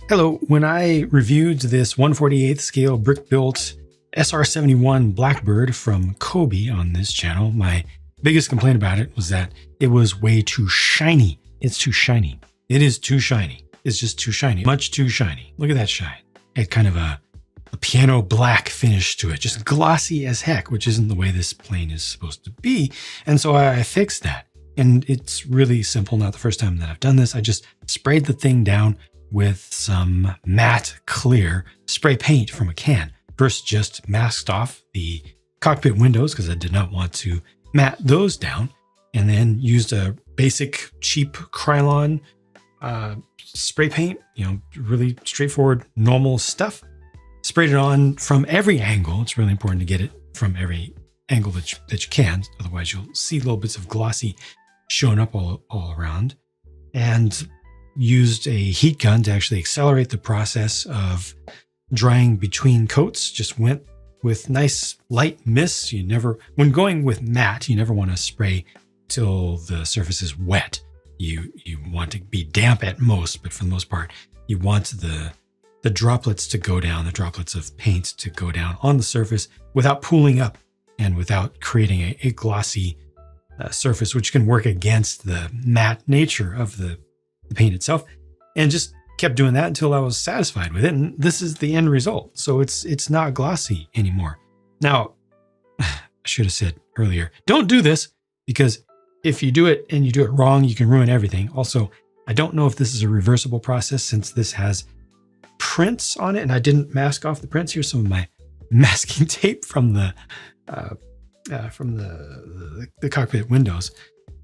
Hello, when I reviewed this 1/48 scale brick-built SR-71 Blackbird from COBI on this channel, my biggest complaint about it was that it was way too shiny. It's too shiny. It is too shiny. It's just too shiny. Much too shiny. Look at that shine. It had kind of a piano black finish to it, just glossy as heck, which isn't the way this plane is supposed to be. And so I fixed that. And it's really simple. Not the first time that I've done this. I just sprayed the thing down with some matte clear spray paint from a can. First, just masked off the cockpit windows because I did not want to matte those down, and then used a basic cheap Krylon spray paint, really straightforward, normal stuff. Sprayed it on from every angle. It's really important to get it from every angle that you can. Otherwise, you'll see little bits of glossy showing up all around. And used a heat gun to actually accelerate the process of drying between coats. Just went with nice light mists. When going with matte, you never want to spray till the surface is wet. You want to be damp at most, but for the most part, you want the droplets to go down, the droplets of paint to go down on the surface without pooling up and without creating a glossy surface, which can work against the matte nature of the paint itself. And just kept doing that until I was satisfied with it. And this is the end result. So it's not glossy anymore. Now, I should have said earlier, don't do this, because if you do it and you do it wrong, you can ruin everything. Also, I don't know if this is a reversible process since this has prints on it and I didn't mask off the prints. Here's some of my masking tape from the cockpit windows.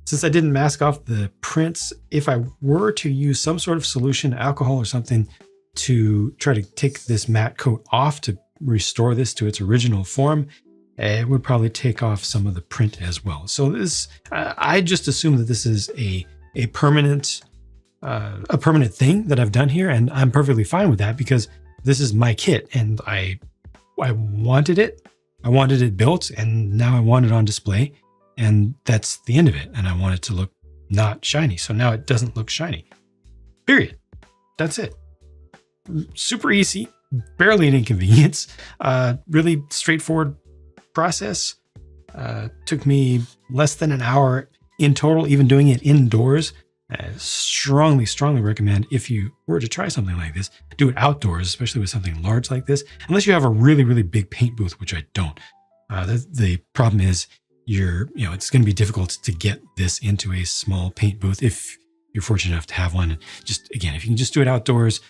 Since I didn't mask off the prints, if I were to use some sort of solution, alcohol or something, to try to take this matte coat off to restore this to its original form, it would probably take off some of the print as well. So this, I just assume that this is a permanent thing that I've done here, and I'm perfectly fine with that because this is my kit and I wanted it. I wanted it built, and now I want it on display. And that's the end of it. And I want it to look not shiny. So now it doesn't look shiny. Period. That's it. Super easy, barely an inconvenience. Really straightforward process. Took me less than an hour in total, even doing it indoors. Strongly recommend, if you were to try something like this, do it outdoors, especially with something large like this, unless you have a really big paint booth, which I don't. The problem is, it's going to be difficult to get this into a small paint booth if you're fortunate enough to have one. Just again, if you can just do it outdoors,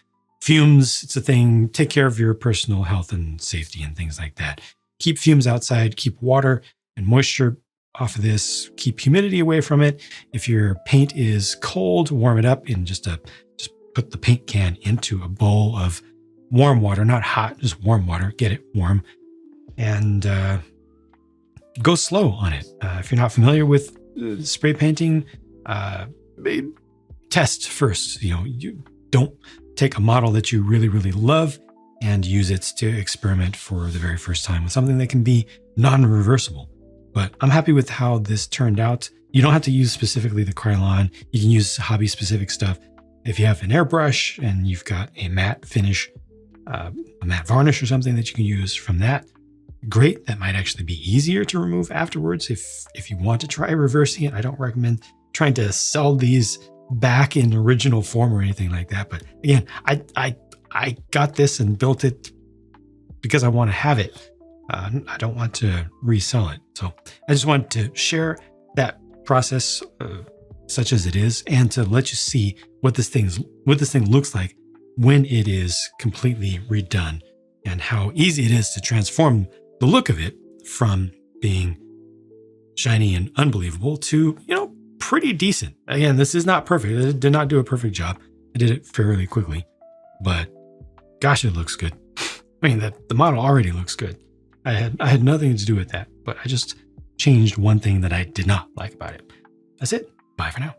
fumes, it's a thing. Take care of your personal health and safety and things like that. Keep fumes outside, keep water and moisture off of this, keep humidity away from it. If your paint is cold, warm it up in just put the paint can into a bowl of warm water, not hot, just warm water, get it warm. And, go slow on it. If you're not familiar with spray painting, test first. You don't take a model that you really love and use it to experiment for the very first time with something that can be non-reversible. But I'm happy with how this turned out. You don't have to use specifically the Krylon. You can use hobby-specific stuff. If you have an airbrush and you've got a matte finish, a matte varnish or something that you can use from that, great. That might actually be easier to remove afterwards if you want to try reversing it. I don't recommend trying to sell these back in original form or anything like that. But again, I got this and built it because I want to have it. I don't want to resell it. So I just wanted to share that process, such as it is, and to let you see what this thing looks like when it is completely redone, and how easy it is to transform the look of it from being shiny and unbelievable to, pretty decent. Again, this is not perfect. I did not do a perfect job. I did it fairly quickly, but gosh, it looks good. I mean, the model already looks good. I had nothing to do with that, but I just changed one thing that I did not like about it. That's it. Bye for now.